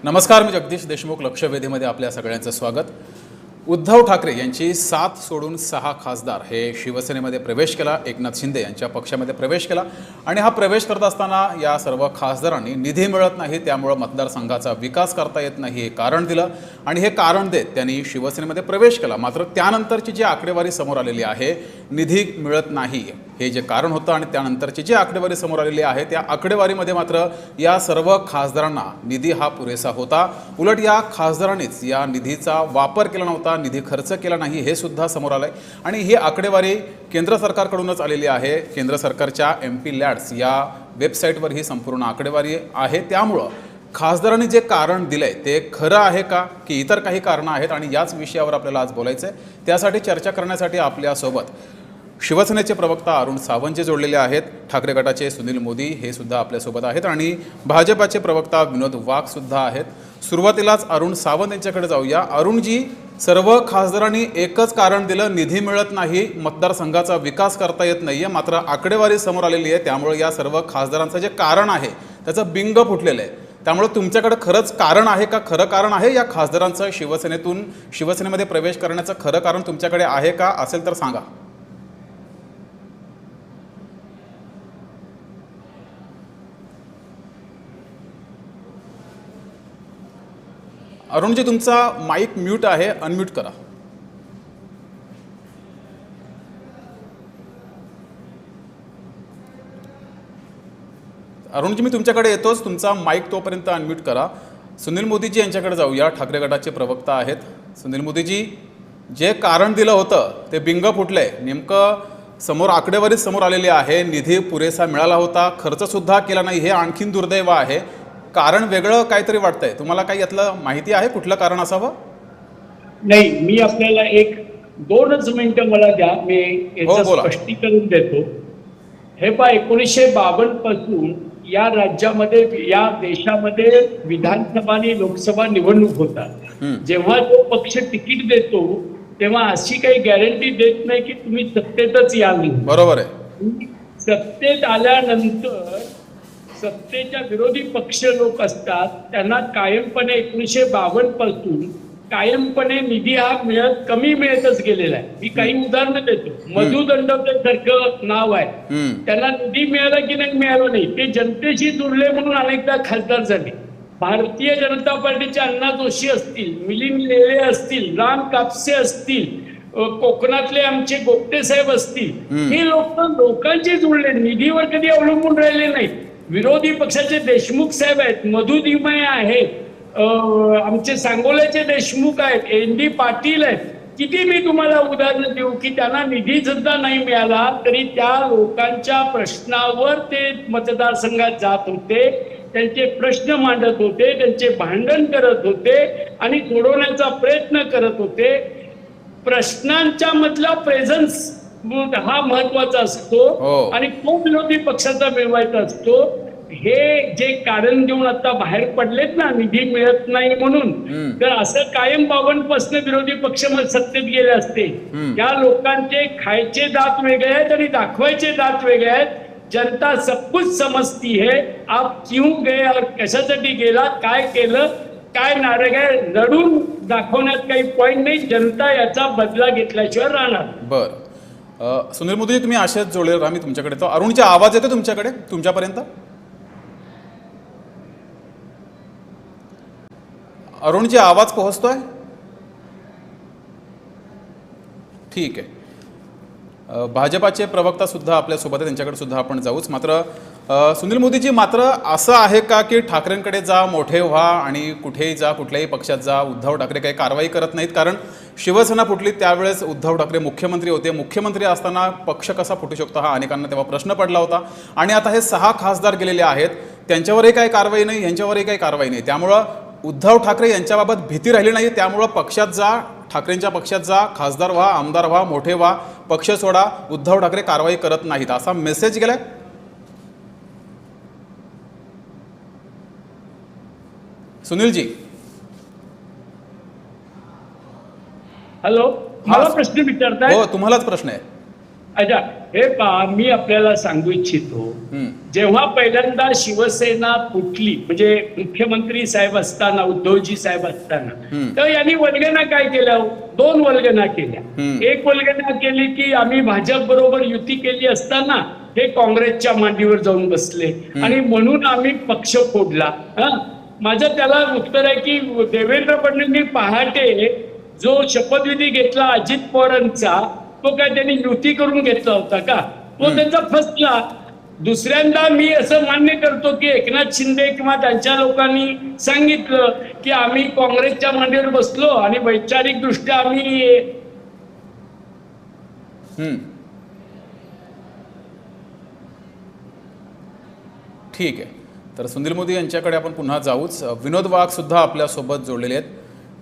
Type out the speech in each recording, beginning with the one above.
नमस्कार, मी जगदीश देशमुख. लक्षवेधीमध्ये आपल्या सगळ्यांचं स्वागत. उद्धव ठाकरे यांची 7 सोडून 6 खासदार हे शिवसेनेमध्ये प्रवेश केला, एकनाथ शिंदे यांच्या पक्षामध्ये प्रवेश केला आणि हा प्रवेश करत असताना या सर्व खासदारांनी निधी मिळत नाही, त्यामुळे मतदारसंघाचा विकास करता येत नाही हे कारण दिलं आणि हे कारण देत त्यांनी शिवसेनेमध्ये प्रवेश केला. मात्र त्यानंतरची जी आकडेवारी समोर आलेली आहे, निधी मिळत नाही हे जे कारण होतं आणि त्यानंतरची जी आकडेवारी समोर आलेली आहे त्या आकडेवारीमध्ये मात्र या सर्व खासदारांना निधी हा पुरेसा होता. उलट या खासदारांनीच या निधीचा वापर केला नव्हता, निधी खर्च केला नाही हे सुद्धा समोर आलंय आणि ही आकडेवारी केंद्र सरकारकडूनच आलेली आहे. केंद्र सरकारच्या MP लॅड्स या वेबसाईटवर ही संपूर्ण आकडेवारी आहे. त्यामुळं खासदारांनी जे कारण दिलंय ते खरं आहे का की इतर काही कारणं आहेत आणि याच विषयावर आपल्याला आज बोलायचं आहे. त्यासाठी चर्चा करण्यासाठी आपल्यासोबत शिवसेनेचे प्रवक्ता अरुण सावंत जे जोडलेले आहेत, ठाकरे गटाचे सुनील मोदी हे सुद्धा आपल्यासोबत आहेत आणि भाजपाचे प्रवक्ता विनोद वाघ सुद्धा आहेत. सुरुवातीलाच अरुण सावंत यांच्याकडे जाऊया. अरुणजी, सर्व खासदारांनी एकच कारण दिलं, निधी मिळत नाही, मतदारसंघाचा विकास करता येत नाहीये. मात्र आकडेवारी समोर आलेली आहे, त्यामुळे या सर्व खासदारांचं जे कारण आहे त्याचं बिंग फुटलेलं आहे. त्यामुळे तुमच्याकडे खरंच कारण आहे का? खरं कारण आहे या खासदारांचं शिवसेनेमध्ये प्रवेश करण्याचं खरं कारण तुमच्याकडे आहे का? असेल तर सांगा. अरुणजी, तुमचा माईक म्यूट आहे, अनम्यूट करा. अरुणजी, मी तुमच्याकडे येतोच, तुमचा माईक तोपर्यंत अनम्यूट करा. सुनील मोदीजी यांच्याकडे जाऊया, ठाकरे गटाचे प्रवक्ता आहेत. सुनील मोदीजी, जे कारण दिलं होतं ते बिंग फुटलंय. नेमकं समोर आकडेवारी समोर आलेली आहे, निधी पुरेसा मिळाला होता, खर्चसुद्धा केला नाही, हे आणखीन दुर्दैव आहे. कारण वेगळं काहीतरी वाटतंय. तुम्हाला काही यातलं माहिती आहे, कुठलं कारण असावं? नाही, मी आपल्याला 1-2च मिनिटं मला द्या, मी याचं स्पष्टीकरण देतो. हे पहा, 1952 पासून या राज्यामध्ये, या देशामध्ये विधानसभा आणि लोकसभा निवडणूक होतात. जेव्हा जो पक्ष तिकीट देतो तेव्हा अशी काही गॅरंटी देत नाही की तुम्ही सत्तेतच याल. बरोबर आहे. सत्तेत आल्यानंतर सत्तेच्या विरोधी पक्ष लोक असतात, त्यांना कायमपणे 1952 पासून कायमपणे निधी हा कमी मिळतच गेलेला आहे. मी काही उदाहरणं देतो. मधु दंडवते सारखं नाव आहे, त्यांना निधी मिळाला की नाही मिळाला नाही, ते जनतेशी जुळले म्हणून अनेकदा खासदार झाले. भारतीय जनता पार्टीचे अण्णा जोशी असतील, मिलिंद लेले असतील, राम कापसे असतील, कोकणातले आमचे गोपटे साहेब असतील, हे लोकांशी जुळले, निधीवर कधी अवलंबून राहिले नाही. विरोधी पक्षाचे देशमुख साहेब आहेत, मधु दिमय आहेत, आमचे सांगोल्याचे देशमुख आहेत, ND पाटील आहेत. किती मी तुम्हाला उदाहरणं देऊ की त्यांना निधी सुद्धा नाही मिळाला तरी त्या लोकांच्या प्रश्नावर ते मतदारसंघात जात होते, त्यांचे प्रश्न मांडत होते, त्यांचे भांडण करत होते आणि सोडवण्याचा प्रयत्न करत होते. प्रश्नांच्या मधला प्रेझन्स हा महत्वाचा असतो आणि तो विरोधी पक्षाचा मिळवायचा असतो. हे जे कारण देऊन आता बाहेर पडलेत ना, निधी मिळत नाही म्हणून, तर असं कायम 52 पासून विरोधी पक्ष सत्तेत गेले असते. त्या लोकांचे खायचे दात वेगळे आहेत आणि दाखवायचे दात वेगळे आहेत. जनता सब कुछ समजती है, आप क्यों गए और कशासाठी गेला, काय केलं, काय नारळ आहे, लढून दाखवण्यात काही पॉईंट नाही. जनता याचा बदला घेतल्याशिवाय राहणार. बरं, सुनील मोदी, तुम्ही असेच जोडले राहा, मी तुमच्याकडे तो. अरुणचे आवाज येतो तुमच्याकडे, तुमच्यापर्यंत? अरुणचे आवाज पोहोचतोय? ठीक आहे. भाजपाचे प्रवक्ता सुद्धा आपल्यासोबत आहे, त्यांच्याकडे सुद्धा आपण जाऊच. मात्र सुनील मोदीजी, मात्र असं आहे का की ठाकरेंकडे जा, मोठे व्हा आणि कुठेही जा, कुठल्याही पक्षात जा, उद्धव ठाकरे काही कारवाई करत नाहीत? कारण शिवसेना फुटली त्यावेळेस उद्धव ठाकरे मुख्यमंत्री होते. मुख्यमंत्री असताना पक्ष कसा फुटू शकतो हा अनेकांना तेव्हा प्रश्न पडला होता. आणि आता हे 6 खासदार गेलेले आहेत, त्यांच्यावरही काही कारवाई नाही, यांच्यावरही काही कारवाई नाही. त्यामुळं उद्धव ठाकरे यांच्याबाबत भीती राहिली नाही. त्यामुळं पक्षात जा, ठाकरेंच्या पक्षात जा, खासदार व्हा, आमदार व्हा, मोठे व्हा, पक्ष सोडा, उद्धव ठाकरे कारवाई करत नाहीत असा मेसेज गेलाय. सुनीलजी, हॅलो, मला प्रश्न विचारताय? हो, तुम्हालाच प्रश्न आहे. अच्छा, हे पहा, मी आपल्याला सांगू इच्छितो, हम्म. जेव्हा पहिल्यांदा शिवसेना फुटली, म्हणजे मुख्यमंत्री साहेब असताना, उद्धवजी साहेब असताना, तर यांनी वल्गना काय केलं? 2 वल्गना केल्या. एक वल्गना केली की आम्ही भाजप बरोबर युती केली असताना हे काँग्रेसच्या मांडीवर जाऊन बसले आणि म्हणून आम्ही पक्ष फोडला. माझं त्याला उत्तर आहे की देवेंद्र फडणवीस पहाटे जो शपथविधी घेतला अजित पवारांचा, तो काय त्यांनी युती करून घेतला होता का? तो त्यांचा फसला. दुसऱ्यांदा मी असं मान्य करतो की एकनाथ शिंदे किंवा त्यांच्या लोकांनी सांगितलं की आम्ही काँग्रेसच्या मांडीवर बसलो आणि वैचारिक दृष्ट्या आम्ही ठीक आहे. तर सुनील मोदी यांच्याकडे आपण पुन्हा जाऊच. विनोद वाघ सुद्धा आपल्यासोबत जोडलेले आहेत.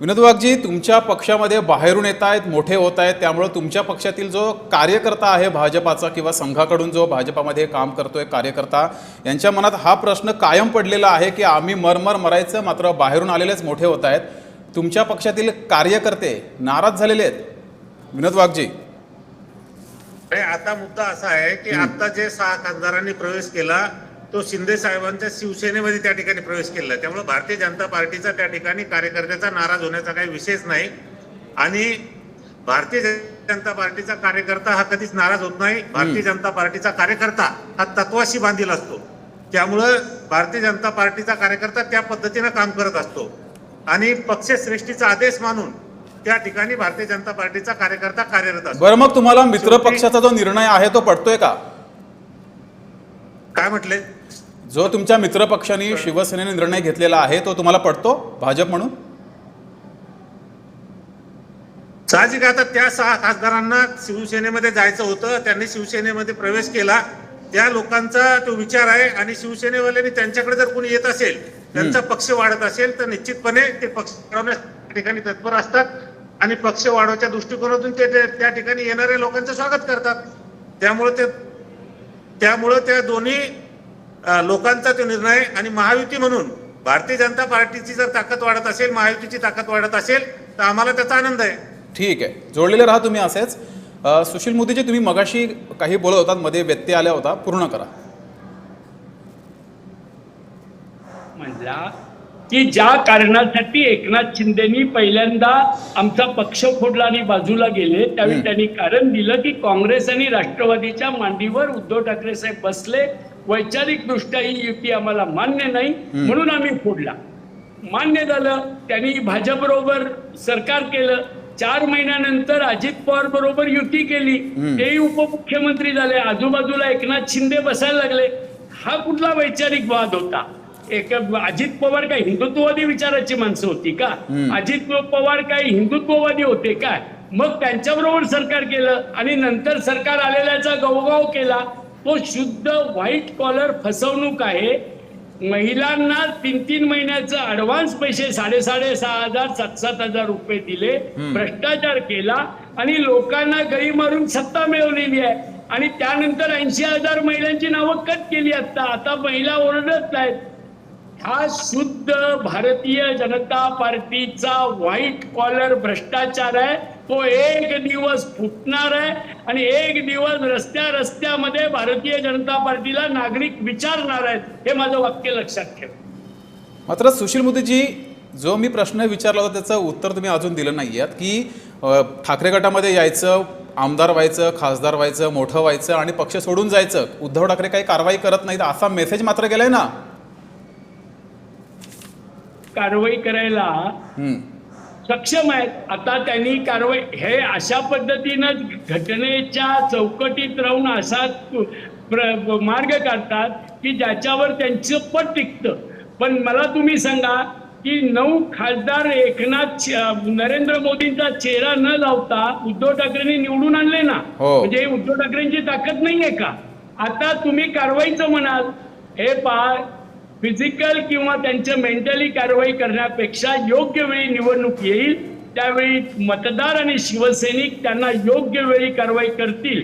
विनोद वाघजी, तुमच्या पक्षामध्ये बाहेरून येत आहेत, मोठे होत आहेत, त्यामुळे तुमच्या पक्षातील जो कार्यकर्ता आहे भाजपाचा किंवा संघाकडून जो भाजपामध्ये काम करतोय कार्यकर्ता, यांच्या मनात हा प्रश्न कायम पडलेला आहे की आम्ही मरायचं, मात्र बाहेरून आलेलेच मोठे होत आहेत. तुमच्या पक्षातील कार्यकर्ते नाराज झालेले आहेत. विनोद वाघजी, आता मुद्दा असा आहे की आता जे 6 खासदारांनी प्रवेश केला तो शिंदे साहेबांच्या शिवसेनेमध्ये त्या ठिकाणी प्रवेश केला. त्यामुळे भारतीय जनता पार्टीचा त्या ठिकाणी कार्यकर्त्याचा नाराज होण्याचा काही विषयच नाही आणि भारतीय जनता पार्टीचा कार्यकर्ता हा कधीच नाराज होत नाही. भारतीय जनता पार्टीचा कार्यकर्ता हा तत्वाशी बांधील असतो. त्यामुळं भारतीय जनता पार्टीचा कार्यकर्ता त्या पद्धतीनं काम करत असतो आणि पक्षश्रेष्ठीचा आदेश मानून त्या ठिकाणी भारतीय जनता पार्टीचा कार्यकर्ता कार्यरत असतो. बरं, मग तुम्हाला मित्र पक्षाचा जो निर्णय आहे तो पटतोय का? काय म्हटले? जो तुमच्या मित्र पक्षाने शिवसेनेने निर्णय घेतलेला आहे तो तुम्हाला पटतो भाजप म्हणून? साहजिक आता त्या 6 खासदारांना शिवसेनेमध्ये जायचं होतं, त्यांनी शिवसेनेमध्ये प्रवेश केला. त्या लोकांचा तो विचार आहे आणि शिवसेनेवाल्यांनी त्यांच्याकडे जर कोणी येत असेल, त्यांचा पक्ष वाढत असेल तर निश्चितपणे ते पक्ष वाढवण्याच्या ठिकाणी तत्पर असतात आणि पक्ष वाढवण्याच्या दृष्टिकोनातून ते त्या ठिकाणी येणाऱ्या लोकांचं स्वागत करतात. त्यामुळे त्या दोन्ही लोकांचा तो निर्णय आणि महायुती म्हणून भारतीय जनता पार्टीची जर ताकद वाढत असेल, महायुतीची ताकद वाढत असेल तर आम्हाला त्याचा आनंद आहे. ठीक आहे, जोडलेले राहा तुम्ही असेच. सुशील मोदीजी, तुम्ही मगाशी काही बोलत होतात, मध्ये व्यत्यय आल्या होता, पूर्ण करा. म्हणला की ज्या कारणासाठी एकनाथ शिंदेनी पहिल्यांदा आमचा पक्ष फोडला आणि बाजूला गेले, त्यावेळी त्यांनी कारण दिलं की काँग्रेस आणि राष्ट्रवादीच्या मांडीवर उद्धव ठाकरे साहेब बसले, वैचारिक दृष्ट्या ही युती आम्हाला मान्य नाही म्हणून आम्ही फोडला. मान्य झालं, त्यांनी भाजपबरोबर सरकार केलं. 4 महिन्यानंतर अजित पवार बरोबर युती केली, तेही उपमुख्यमंत्री झाले, आजूबाजूला एकनाथ शिंदे बसायला लागले. हा कुठला वैचारिक वाद होता? अजित पवार काय हिंदुत्ववादी विचाराची माणसं होती का? अजित पवार काय हिंदुत्ववादी होते काय? मग त्यांच्याबरोबर सरकार केलं आणि नंतर सरकार आलेल्याचा गवगाव केला. तो शुद्ध व्हाईट कॉलर फसवणूक आहे. महिलांना 3-3 महिन्याचं ऍडव्हान्स पैसे 6,500 7,000 रुपये दिले, भ्रष्टाचार केला आणि लोकांना गळी मारून सत्ता मिळवलेली आहे. आणि त्यानंतर 80,000 महिलांची नावं कट केली. आता महिला ओरडत आहेत. हा शुद्ध भारतीय जनता पार्टीचा व्हाईट कॉलर भ्रष्टाचार आहे. तो एक दिवस फुटणार आहे आणि एक दिवस रस्त्यामध्ये भारतीय जनता पार्टीला नागरिक विचारणार आहेत. हे माझं वाक्य लक्षात ठेवा. मात्र सुशील मोदीजी, जो मी प्रश्न विचारला होता त्याचं उत्तर तुम्ही अजून दिलं नाही आहात की ठाकरे गटामध्ये यायचं, आमदार व्हायचं, खासदार व्हायचं, मोठं व्हायचं आणि पक्ष सोडून जायचं. उद्धव ठाकरे काही कारवाई करत नाहीत असा मेसेज मात्र गेलाय ना. कारवाई करायला सक्षम आहेत. आता त्यांनी कारवाई हे अशा पद्धतीनं घटनेच्या चौकटीत राहून असा मार्ग काढतात की ज्याच्यावर त्यांचं पट टिकतं. पण मला तुम्ही सांगा की 9 खासदार नरेंद्र मोदींचा चेहरा न लावता उद्धव ठाकरेंनी निवडून आणले ना. म्हणजे उद्धव ठाकरेंची ताकद नाहीये का? आता तुम्ही कारवाईचं म्हणाल, हे पहा, फिजिकल किंवा त्यांच्या मेंटली कारवाई करण्यापेक्षा योग्य वेळी निवडणूक येईल, त्यावेळी मतदार आणि शिवसैनिक त्यांना योग्य वेळी कारवाई करतील.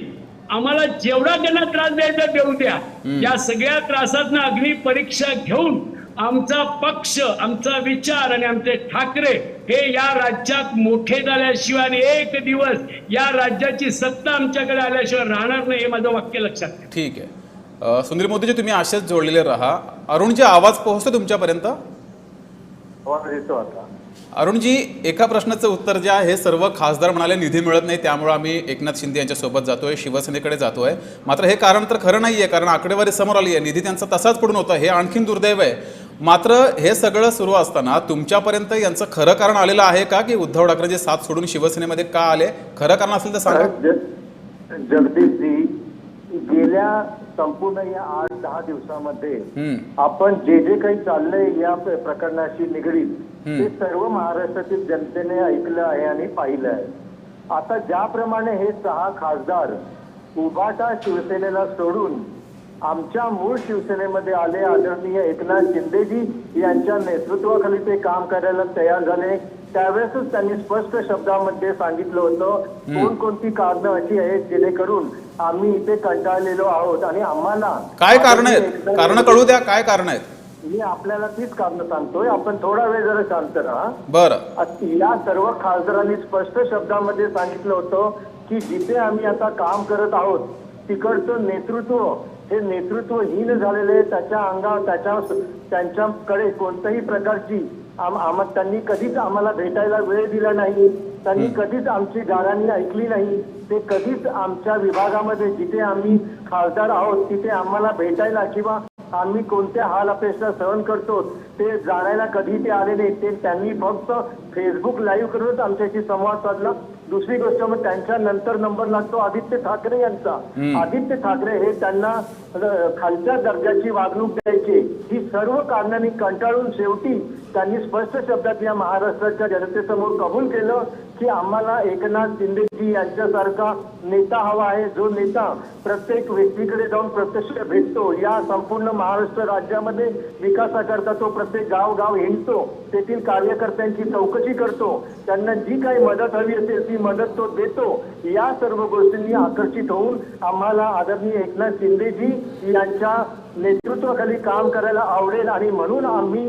आम्हाला जेवढा त्यांना त्रास द्यायचा देऊ द्या. या सगळ्या त्रासातनं अग्निपरीक्षा घेऊन आमचा पक्ष, आमचा विचार आणि आमचे ठाकरे हे या राज्यात मोठे झाल्याशिवाय आणि एक दिवस या राज्याची सत्ता आमच्याकडे आल्याशिवाय राहणार नाही, हे माझं वाक्य लक्षात घ्या. ठीक आहे. सुनील मोदीजी, तुम्ही असेच जोडलेले राहा. अरुणजी, आवाज पोहोचतो तुमच्यापर्यंत? येतो आता. अरुणजी, एका प्रश्नाचं उत्तर जे आहे, हे सर्व खासदार म्हणाले निधी मिळत नाही त्यामुळे आम्ही एकनाथ शिंदे यांच्यासोबत जातोय, शिवसेनेकडे जातोय. मात्र हे कारण तर खरं नाही आहे, कारण आकडेवारी समोर आली आहे, निधी त्यांचा तसाच पडून होता. हे आणखीन दुर्दैव आहे. मात्र हे सगळं सुरू असताना तुमच्यापर्यंत यांचं खरं कारण आलेलं आहे का, की उद्धव ठाकरे जे साथ सोडून शिवसेनेमध्ये का आले? खरं कारण असेल तर सांगा. जगदीशजी, गेल्या संपूर्ण या 8-10 दिवसामध्ये आपण जे जे काही चाललंय या प्रकरणाशी निगडीत ते सर्व महाराष्ट्रातील जनतेने ऐकलं आहे आणि पाहिलं आहे. आता ज्याप्रमाणे हे 6 खासदार उभाटा शिवसेनेला सोडून आमच्या मूळ शिवसेनेमध्ये आले, आदरणीय एकनाथ शिंदेजी यांच्या नेतृत्वाखाली ते काम करायला तयार झाले, त्यावेळेसच त्यांनी स्पष्ट शब्दामध्ये सांगितलं होतं कोणकोणती कारणं अशी आहेत जेणेकरून आम्ही इथे कंटाळलेलो आहोत आणि आम्हाला काय कारण आहेत? कारण कळू द्या, काय कारण आहेत? मी आपल्याला तीच कारणं सांगतोय, आपण थोडा वेळ जरा शांत राहा. बरं. या सर्व खासदारांनी स्पष्ट शब्दामध्ये सांगितलं होतं की जिथे आम्ही आता काम करत आहोत तिकडचं नेतृत्व हे नेतृत्वहीन झालेले, त्याच्या अंगावर त्यांच्याकडे कोणत्याही प्रकारची त्यांनी कधीच आम्हाला भेटायला वेळ दिला नाही, त्यांनी कधीच आमची गाऱ्हाणी ऐकली नाही, ते कधीच आमच्या विभागामध्ये जिथे आम्ही खासदार आहोत तिथे आम्हाला भेटायला किंवा आम्ही कोणत्या हाल अपेक्षा सहन करतो ते जाणायला कधी ते आले नाही. ते त्यांनी फक्त फेसबुक लाईव्ह करूनच आमच्याशी संवाद साधला. दुसरी गोष्ट, मग त्यांच्या नंतर नंबर लागतो आदित्य ठाकरे यांचा. आदित्य ठाकरे हे त्यांना खालच्या दर्जाची वागणूक द्यायचे. ही सर्व कारणांनी कंटाळून शेवटी त्यांनी स्पष्ट शब्दात या महाराष्ट्राच्या जनतेसमोर कबूल केलं की आम्हाला एकनाथ शिंदेजी यांच्यासारखा नेता हवा आहे, जो नेता प्रत्येक व्यक्तीकडे जाऊन प्रत्यक्ष भेटतो, या संपूर्ण महाराष्ट्र राज्यामध्ये विकासाकरता तो प्रत्येक गाव हिंडतो, तेथील कार्यकर्त्यांची चौकशी करतो, त्यांना जी काही मदत हवी असेल ती मदत तो देतो. या सर्व गोष्टींनी आकर्षित होऊन आम्हाला आदरणीय एकनाथ शिंदेजी यांच्या नेतृत्वाखाली काम करायला आवडेल आणि म्हणून आम्ही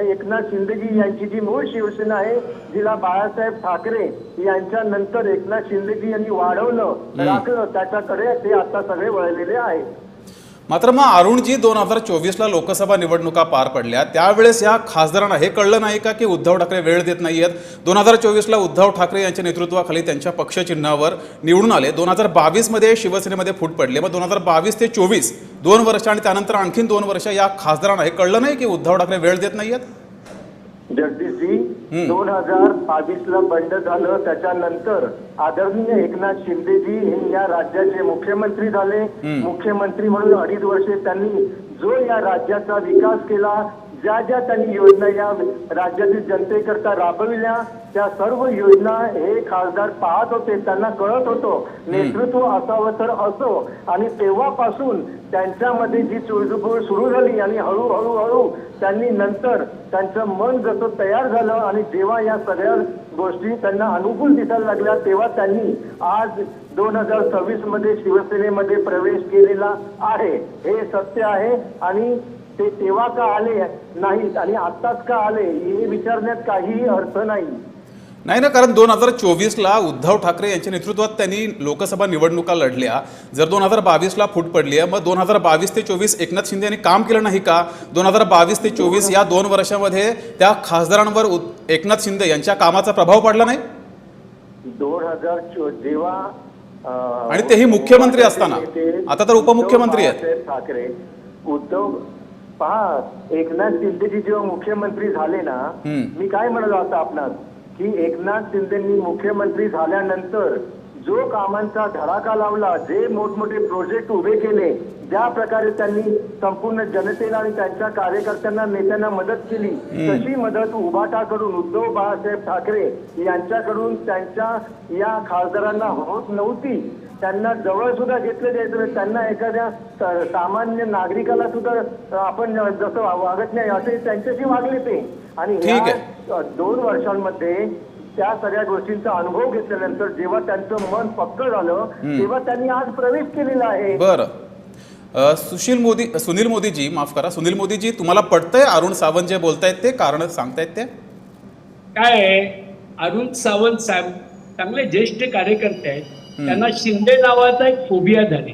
एकनाथ शिंदेजी यांची जी मूळ शिवसेना आहे, जिला बाळासाहेब ठाकरे यांच्या नंतर एकनाथ शिंदेजी यांनी वाढवलं, राखलं, त्याच्याकडे ते आता सगळे वळलेले आहेत. मात्र मग अरुणजी, 2024ला लोकसभा निवडणुका पार पडल्या, त्यावेळेस या खासदारांना हे कळलं नाही का की उद्धव ठाकरे वेळ देत नाहीयेत? 2024ला उद्धव ठाकरे यांच्या नेतृत्वाखाली त्यांच्या पक्षचिन्हावर निवडून आले. 2022मध्ये शिवसेनेमध्ये फूट पडले. मग 2022 ते 24 2 वर्ष आणि त्यानंतर आणखीन 2 वर्ष या खासदारांना हे कळलं नाही की उद्धव ठाकरे वेळ देत नाहीयेत? जगदीशजी, 2022ला बंड झालं, त्याच्यानंतर आदरणीय एकनाथ शिंदेजी हे या राज्याचे मुख्यमंत्री झाले. मुख्यमंत्री म्हणून 2.5 वर्षे त्यांनी जो या राज्याचा विकास केला, ज्या त्यांनी योजना या राज्यातील जनतेकरता राबविल्या, त्या सर्व योजना हे खासदार पाहत होते, त्यांना कळत होतं नेतृत्व असावं तर असो. आणि तेव्हापासून त्यांच्यामध्ये जी चुळबुळ सुरू झाली आणि हळूहळू त्यांनी नंतर त्यांचं मन जसं तयार झालं आणि जेव्हा या सगळ्या गोष्टी त्यांना अनुकूल दिसायला लागल्या तेव्हा त्यांनी आज 2026 मध्ये शिवसेनेमध्ये प्रवेश केलेला आहे. हे सत्य आहे आणि ते तेव्हा का आले नाहीत आणि आत्ताच का आले हे विचारण्यात काहीही अर्थ नाही. नाही ना, कारण 2024ला उद्धव ठाकरे यांच्या नेतृत्वात त्यांनी लोकसभा निवडणुका लढल्या. जर 2022ला फूट पडली आहे, मग 2022 ते 24 एकनाथ शिंदे यांनी काम केलं नाही का? 2022 ते 24 या 2 वर्षामध्ये त्या खासदारांवर एकनाथ शिंदे यांच्या कामाचा प्रभाव पडला नाही? 2024 जेव्हा आणि तेही मुख्यमंत्री असताना, आता तर उपमुख्यमंत्री आहेत ठाकरे. उद्धव पहा, एकनाथ शिंदेजी जेव्हा मुख्यमंत्री झाले ना, मी काय म्हणालो आता आपणास की एकनाथ शिंदेनी मुख्यमंत्री झाल्यानंतर जो कामांचा धडाका लावला, जे मोठमोठे प्रोजेक्ट उभे केले, ज्या प्रकारे त्यांनी संपूर्ण जनतेला आणि त्यांच्या कार्यकर्त्यांना नेत्यांना मदत केली, तशी मदत उभाटाकडून उद्धव बाळासाहेब ठाकरे यांच्याकडून त्यांच्या या खासदारांना होत नव्हती. त्यांना जवळ सुद्धा घेतलं जायचं, त्यांना एखाद्या सामान्य नागरिकाला सुद्धा आपण जसं वागत नाही असे त्यांच्याशी वागले ते. आणि या 2 वर्षांमध्ये त्या सगळ्या गोष्टींचा अनुभव घेतल्यानंतर जेव्हा त्यांचं मन पक्क झालं तेव्हा त्यांनी आज प्रवेश केलेला आहे. बरं. सुनील मोदीजी, माफ करा, सुनील मोदीजी, तुम्हाला पटतंय अरुण सावंत जे बोलतायत ते, कारण सांगतायत ते? काय आहे, अरुण सावंत साहेब चांगले ज्येष्ठ कार्यकर्ते आहेत, त्यांना शिंदे नावाचा एक फोबिया झाली.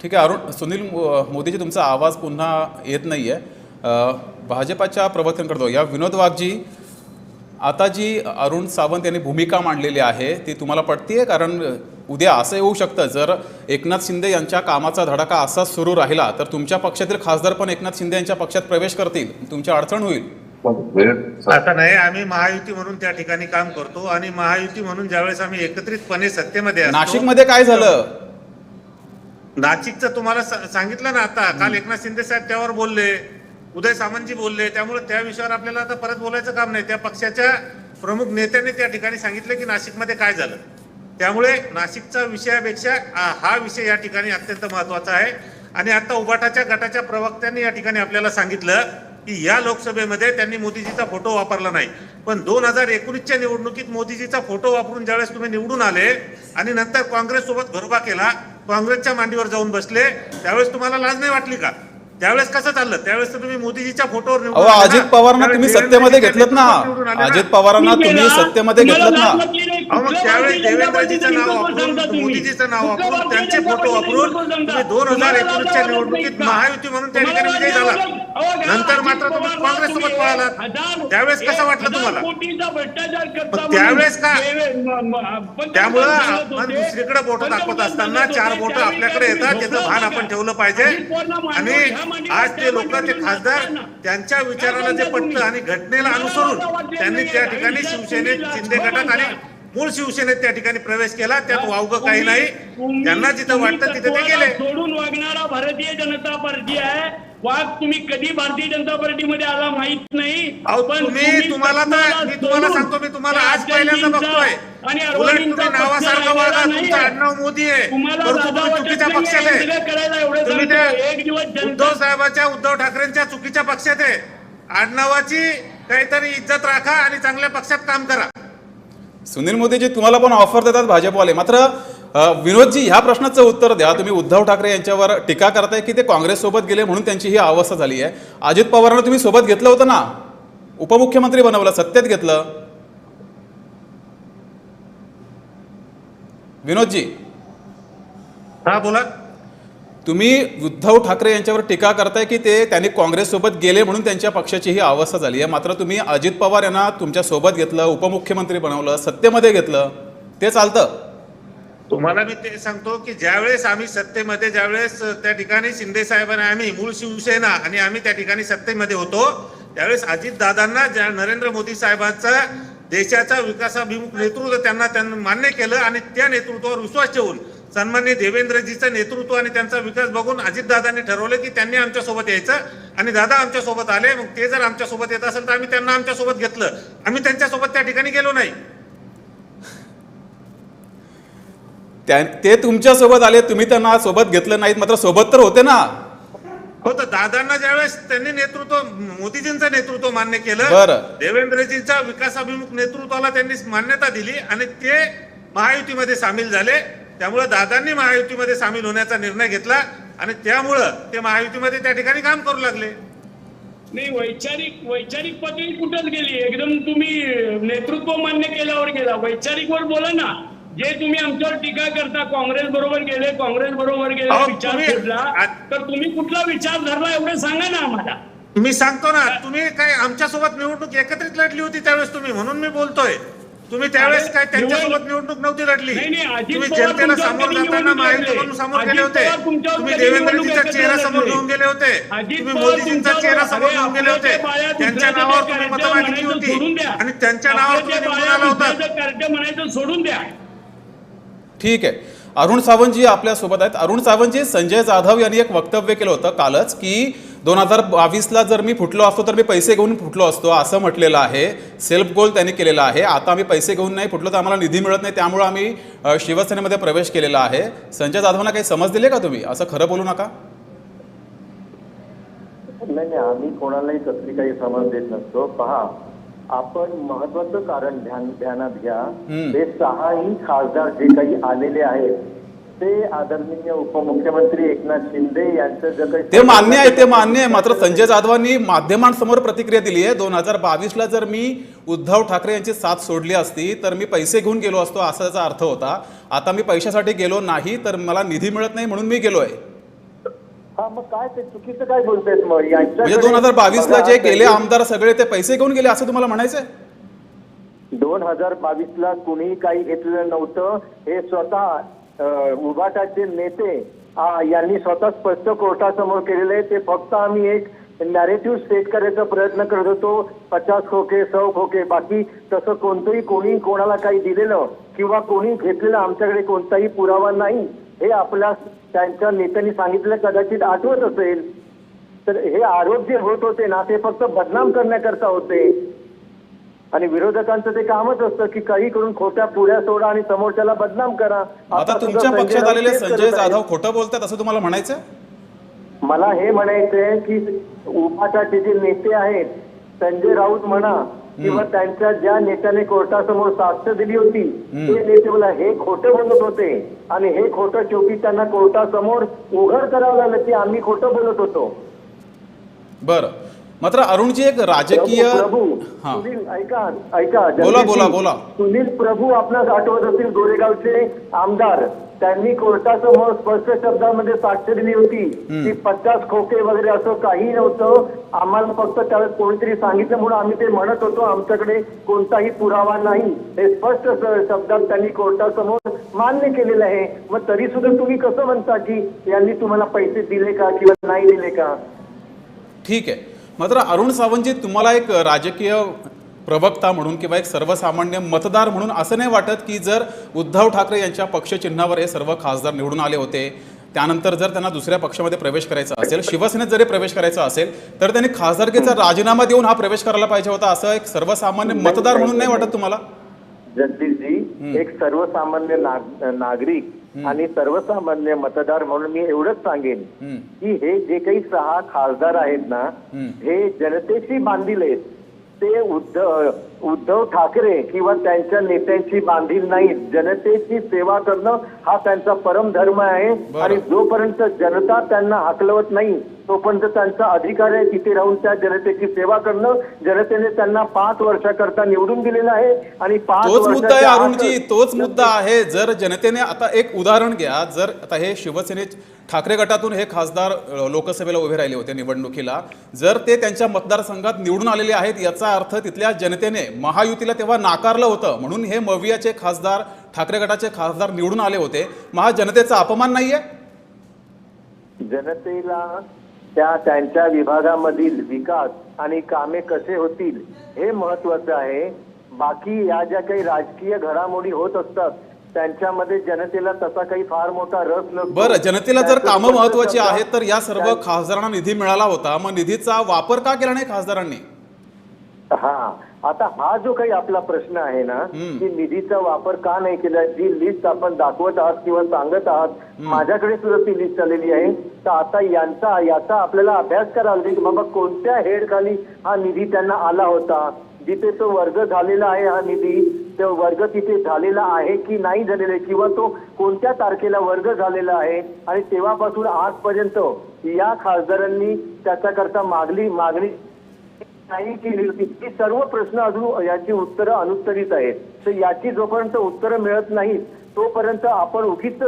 ठीक आहे सुनील मोदीजी, तुमचा आवाज पुन्हा येत नाही आहे. भाजपाच्या प्रवक्त्यांकडे करतो या विनोद वाघजी, आता जी अरुण सावंत यांनी भूमिका मांडलेली आहे ती तुम्हाला पटते? कारण उद्या असं येऊ शकतं, जर एकनाथ शिंदे यांच्या कामाचा धडाका असाच सुरू राहिला तर तुमच्या पक्षातील खासदार पण एकनाथ शिंदे यांच्या पक्षात प्रवेश करतील, तुमची अडचण होईल. आता नाही, आम्ही महायुती म्हणून त्या ठिकाणी काम करतो आणि महायुती म्हणून ज्यावेळेस आम्ही एकत्रितपणे सत्तेमध्ये असतो. नाशिकमध्ये काय झालं? नाशिकचं तुम्हाला सांगितलं ना, आता काल एकनाथ शिंदे साहेब त्यावर बोलले, उदय सामंतजी बोलले, त्यामुळे त्या विषयावर आपल्याला आता परत बोलायचं काम नाही. त्या पक्षाच्या प्रमुख नेत्यांनी त्या ठिकाणी सांगितलं की नाशिकमध्ये काय झालं. त्यामुळे नाशिकच्या विषयापेक्षा हा विषय या ठिकाणी अत्यंत महत्वाचा आहे. आणि आता उबाटाच्या गटाच्या प्रवक्त्यांनी या ठिकाणी आपल्याला सांगितलं की या लोकसभेमध्ये त्यांनी मोदीजीचा फोटो वापरला नाही, पण 2019च्या निवडणुकीत मोदीजीचा फोटो वापरून ज्यावेळेस तुम्ही निवडून आले आणि नंतर काँग्रेस सोबत घरोबा केला, काँग्रेसच्या मांडीवर जाऊन बसले, त्यावेळेस तुम्हाला लाज नाही वाटली का? त्यावेळेस कसं चाललं? त्यावेळेस तर तुम्ही मोदीजीच्या फोटोवर निवडून आले. अजित पवारांना तुम्ही सत्तेमध्ये घेतलत ना, अजित पवारांना तुम्ही सत्तेमध्ये घेतलत ना. मग त्यावेळेस देवेंद्रजीचं नाव वापरून, मोदीजीचं नाव वापरून, त्यांचे फोटो वापरून तुम्ही 2019च्या निवडणुकीत महायुती म्हणून त्या ठिकाणी विजयी झाला. नंतर मात्र तुम्ही काँग्रेस सोबत पळालात. त्यावेळेस कसं वाटलं तुम्हाला? त्यावेळेस का? त्यामुळं आपण दुसरीकडे बोट दाखवत असताना 4 बोट आपल्याकडे येतात, त्याचं भान आपण ठेवलं पाहिजे. आणि आज ते लोक, ते खासदार, त्यांच्या विचाराला जे पटलं आणि घटनेला अनुसरून त्यांनी त्या ठिकाणी शिवसेनेत, शिंदे गटात आणि मूळ शिवसेनेत त्या ठिकाणी प्रवेश केला. त्यात वावगं काही नाही. त्यांना जिथं वाटतं तिथे ते गेले. सोडून वागणारा भारतीय जनता पार्टी आहे. वाघ तुम्ही कधी भारतीय जनता पार्टीमध्ये आला माहित नाही. तुम्हाला सांगतो, मी तुम्हाला आज पहिल्यांदा बघतोय. उलट तुम्ही नावासारखं वागा, तुमचं आडनाव मोदी आहे, तुम्ही चुकीच्या पक्षात आहे. तुम्ही ते उद्धव साहेबांच्या, उद्धव ठाकरेंच्या चुकीच्या पक्षात आहे. आडनावाची काहीतरी इज्जत राखा आणि चांगल्या पक्षात काम करा. सुनील मोदीजी, तुम्हाला पण ऑफर देतात भाजपवाले. मात्र विनोदजी, ह्या प्रश्नाचं उत्तर द्या. तुम्ही उद्धव ठाकरे यांच्यावर टीका करताय की ते काँग्रेस सोबत गेले म्हणून त्यांची ही अवस्था झाली आहे. अजित पवारांना तुम्ही सोबत घेतलं होतं ना, उपमुख्यमंत्री बनवलं, सत्तेत घेतलं. विनोदजी, हा बोला. तुम्ही उद्धव ठाकरे यांच्यावर टीका करताय की त्यांनी काँग्रेस सोबत गेले म्हणून त्यांच्या पक्षाची ही अवस्था झाली आहे. मात्र तुम्ही अजित पवार यांना तुमच्या सोबत घेतलं, उपमुख्यमंत्री बनवलं, सत्तेमध्ये घेतलं, ते चालतं? तुम्हाला मी ते सांगतो की ज्यावेळेस आम्ही सत्तेमध्ये, ज्यावेळेस त्या ठिकाणी शिंदे साहेबांना, आम्ही मूळ शिवसेना आणि आम्ही त्या ठिकाणी सत्तेमध्ये होतो, त्यावेळेस अजित दादांना, ज्या नरेंद्र मोदी साहेबांचा देशाचा विकासाभिमुख नेतृत्व त्यांना मान्य केलं आणि त्या नेतृत्वावर विश्वास ठेवून सन्मान्य देवेंद्रजीचं नेतृत्व आणि त्यांचा विकास बघून अजितदादांनी ठरवलं की त्यांनी आमच्या सोबत यायचं आणि दादा आमच्या सोबत आले. मग ते जर आमच्या सोबत येत असेल तर आम्ही त्यांना आमच्या सोबत घेतलं. आम्ही त्यांच्या सोबत त्या ठिकाणी गेलो नाही. ते तुमच्या सोबत आले, तुम्ही त्यांना सोबत घेतलं नाहीत, मात्र सोबत तर होते ना. हो, तर दादांना ज्यावेळेस त्यांनी नेतृत्व, मोदीजींचं नेतृत्व मान्य केलं, बरं, देवेंद्रजींच्या विकासाभिमुख नेतृत्वाला त्यांनी मान्यता दिली आणि ते महायुतीमध्ये सामील झाले. त्यामुळे दादांनी महायुतीमध्ये सामील होण्याचा निर्णय घेतला आणि त्यामुळं ते महायुतीमध्ये त्या ठिकाणी काम करू लागले. नाही, वैचारिक पातळी कुठंच गेली. एकदम तुम्ही नेतृत्व मान्य केल्यावर गेला. वैचारिक वर बोला ना. जे तुम्ही आमच्यावर टीका करता, काँग्रेस बरोबर गेले, विचार घेतला, तर तुम्ही कुठला विचार धरला एवढं सांगा ना आम्हाला. मी सांगतो ना, तुम्ही काय आमच्यासोबत निवडणूक एकत्रित लढली होती त्यावेळेस तुम्ही, म्हणून मी बोलतोय. तुम्ही त्यावेळेस काय त्यांच्यासोबत निवडणूक नव्हती लढली. तुम्ही जनतेला समोर जाताना महायुती म्हणून समोर गेले होते. तुम्ही देवेंद्रजीचा चेहरा समोर घेऊन गेले होते. तुम्ही मोदीजींचा चेहरा समोर घेऊन गेले होते. त्यांच्या नावावर तुम्ही मतं मागितली होती आणि त्यांच्या नावावर तुम्ही निवडून आला होता. म्हणायचं सोडून द्या. ठीक आहे. अरुण सावंतजी आपल्या सोबत आहेत. अरुण सावंतजी, संजय जाधव यांनी एक वक्तव्य केलं होतं कालच की 2022ला जर मी फुटलो असतो तर मी पैसे घेऊन फुटलो असतो, असं म्हटलेलं आहे. सेल्फ गोल त्यांनी केलेला आहे. आता आम्ही पैसे घेऊन नाही फुटलो तर आम्हाला निधी मिळत नाही, त्यामुळे आम्ही शिवसेनेमध्ये प्रवेश केलेला आहे. संजय जाधवांना काही समज दिले का तुम्ही? असं खरं बोलू नका. नाही, आम्ही कोणालाही कसली काही समज देत नसतो. पहा, आपण महत्वाचं कारण ध्यानात घ्या. हे 6ही खासदार जे काही आलेले आहेत ते आदरणीय उपमुख्यमंत्री एकनाथ शिंदे यांचं जे काही ते मान्य आहे. मात्र संजय जाधवांनी माध्यमांसमोर प्रतिक्रिया दिली आहे. 2022ला जर मी उद्धव ठाकरे यांची साथ सोडली असती तर मी पैसे घेऊन गेलो असतो असा त्याचा अर्थ होता. आता मी पैशासाठी गेलो नाही तर मला निधी मिळत नाही म्हणून मी गेलोय. हा, मग काय ते चुकीचं काय बोलतायत मग म्हणजे 2022ला जे गेले आमदार सगळे ते पैसे घेऊन गेले असं तुम्हाला म्हणायचंय? 2022ला कुणीही काही घेतलेलं नव्हतं. हे स्वतः उभाटाचे नेते यांनी स्वतः स्पष्ट कोर्टासमोर केलेले. ते फक्त आम्ही एक नॅरेटिव्ह सेट करायचा प्रयत्न करत होतो. 50 खोके 100 खोके, बाकी तसं कोणी कोणाला काही दिलेलं किंवा कोणी घेतलेलं आमच्याकडे कोणताही पुरावा नाही हे आपल्या त्यांच्या नेत्यांनी सांगितलं. कदाचित आठवत असेल. तर हे आरोप जे होत होते ना ते फक्त बदनाम करण्याकरता होते आणि विरोधकांचं ते कामच असतं की काही करून खोट्या पुऱ्या सोडा आणि समोरच्याला बदनाम करा. आता तुमच्या पक्षात आलेले संजय जाधव खोटं बोलतात असं तुम्हाला म्हणायचं? मला हे म्हणायचंय की उभाटाचे जे नेते आहेत, संजय राऊत म्हणा किंवा त्यांच्या ज्या नेत्याने कोर्टासमोर साक्ष दिली होती ते नेते मला हे खोटं बोलत होते आणि हे खोटं शेवटी त्यांना कोर्टासमोर उघड करावं लागलं की आम्ही खोटं बोलत होतो. बरं, मात्र अरुणजी एक राजकीय सुनील ऐका बोला. सुनील प्रभू आपणास आठवत असतील, गोरेगावचे आमदार, त्यांनी कोर्टासमोर स्पष्ट शब्दामध्ये साक्ष दिली होती की 50 खोके वगैरे असं काही नव्हतं. आम्हाला फक्त त्यावेळेस कोणीतरी सांगितलं म्हणून आम्ही ते म्हणत होतो. आमच्याकडे कोणताही पुरावा नाही हे स्पष्ट शब्दात त्यांनी कोर्टासमोर मान्य केलेलं आहे. मग तरी सुद्धा तुम्ही कसं म्हणता की यांनी तुम्हाला पैसे दिले का किंवा नाही दिले का? ठीक आहे. मात्र अरुण सावंतजी, तुम्हाला एक राजकीय प्रवक्ता म्हणून किंवा एक सर्वसामान्य मतदार म्हणून असं नाही वाटत की जर उद्धव ठाकरे यांच्या पक्षचिन्हावर हे सर्व खासदार निवडून आले होते, त्यानंतर जर त्यांना दुसऱ्या पक्षामध्ये प्रवेश करायचा असेल, शिवसेनेत जरी प्रवेश करायचा असेल तर त्यांनी खासदारकीचा राजीनामा देऊन हा प्रवेश करायला पाहिजे होता असं एक सर्वसामान्य मतदार म्हणून नाही वाटत तुम्हाला? जगदीशजी, एक सर्वसामान्य नागरिक आणि सर्वसामान्य मतदार म्हणून मी एवढंच सांगेन की हे जे काही 6 खासदार आहेत ना हे जनतेशी बांधील आहेत. ते उद्धव ठाकरे किंवा त्यांच्या नेत्यांची बांधील नाहीत. जनतेची सेवा करणं हा त्यांचा परमधर्म आहे आणि जोपर्यंत जनता त्यांना हाकलवत नाही तोपर्यंत त्यांचा अधिकार आहे तिथे राहून त्या जनतेची सेवा करणं. जनतेने त्यांना 5 वर्षाकरता निवडून दिलेलं आहे आणि 5 तोच मुद्दा आहे अरुणजी, तोच मुद्दा आहे. जर जनतेने आता एक उदाहरण घ्या, जर आता हे शिवसेने ठाकरे गटातून हे खासदार लोकसभेला उभे राहिले होते निवडणुकीला, जर ते त्यांच्या मतदारसंघात निवडून आलेले आहेत याचा अर्थ तिथल्या जनतेने महायुतीला तेव्हा नाकारलं होतं म्हणून हे मवियाचे खासदार, ठाकरे गटाचे खासदार निवडून आले होते. मग हा जनतेचा अपमान नाहीये? जनतेला त्यांच्या विभागामधील विकास आणि कामे कसे होतील हे महत्वाचं आहे. बाकी या ज्या काही राजकीय घडामोडी होत असतात त्यांच्यामध्ये जनतेला तसा काही फार मोठा रस नसतो. बरं, जनतेला जर कामं महत्वाची आहेत तर या सर्व खासदारांना निधी मिळाला होता, मग निधीचा वापर का केला नाही खासदारांनी? आता हा जो काही आपला प्रश्न आहे ना की निधीचा वापर का नाही केला, जी लिस्ट आपण दाखवत आहात किंवा सांगत आहात, माझ्याकडे सुद्धा ती लिस्ट आलेली आहे. तर आता याचा आपल्याला अभ्यास करावा लागेल की बाबा कोणत्या हेड खाली हा निधी त्यांना आला होता, जिथे तो वर्ग झालेला आहे हा निधी, तो वर्ग तिथे झालेला आहे की नाही झालेला आहे किंवा तो कोणत्या तारखेला वर्ग झालेला आहे आणि तेव्हापासून आजपर्यंत या खासदारांनी त्याच्याकरता मागणी नाही केली होती. ही सर्व प्रश्न अजून याची उत्तरं अनुत्तरित आहेत. तर याची जोपर्यंत उत्तरं मिळत नाहीत तोपर्यंत आपण उगीच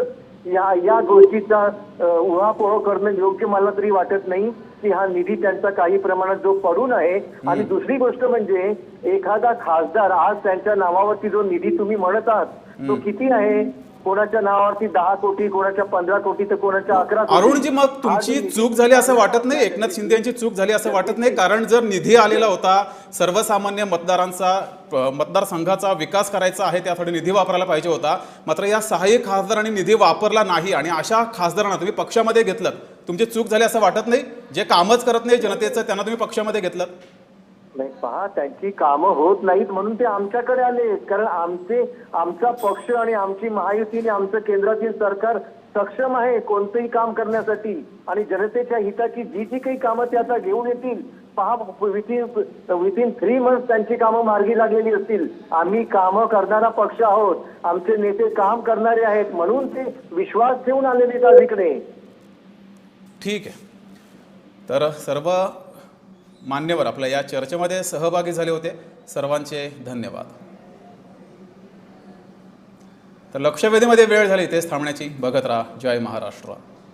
या गोष्टीचा उहापोह करणं योग्य मला तरी वाटत नाही की हा निधी त्यांचा काही प्रमाणात जो पडून आहे. आणि दुसरी गोष्ट म्हणजे एखादा खासदार आज त्यांच्या नावावरती जो निधी तुम्ही म्हणत आहात तो किती आहे? कोणाच्या नावावरती 10 कोटी, कोणाच्या 15 कोटी, तर कोणाच्या 11 कोटी. अरुणजी, मग तुमची चूक झाली असं वाटत नाही? एकनाथ शिंदे यांची चूक झाली असं वाटत नाही? कारण जर निधी आलेला होता, सर्वसामान्य मतदारसंघाचा विकास करायचा आहे, त्यासाठी निधी वापरायला पाहिजे होता. मात्र या 6 खासदारांनी निधी वापरला नाही आणि अशा खासदारांना तुम्ही पक्षामध्ये घेतलं. तुमची चूक झाली असं वाटत नाही? जे कामच करत नाही जनतेचं त्यांना तुम्ही पक्षामध्ये घेतलं? नाही, पहा, त्यांची कामं होत नाहीत म्हणून ते आमच्याकडे आले. कारण आमचा पक्ष आणि आमची महायुती आणि आमचं केंद्रातील सरकार सक्षम आहे कोणतंही काम करण्यासाठी आणि जनतेच्या हिताची जी काही कामं ते आता घेऊन येतील पहा विथिन 3 months त्यांची कामं मार्गी लागलेली असतील. आम्ही कामं करणारा पक्ष आहोत, आमचे नेते काम करणारे आहेत, म्हणून ते विश्वास ठेवून आलेले आहेत इकडे. ठीक आहे. तर सर्व मान्यवर आपल्या या चर्चेमध्ये सहभागी झाले होते. सर्वांचे धन्यवाद. तर लक्षवेधीमध्ये वेळ झाली तेच थांबण्याची. बघत राहा जय महाराष्ट्र.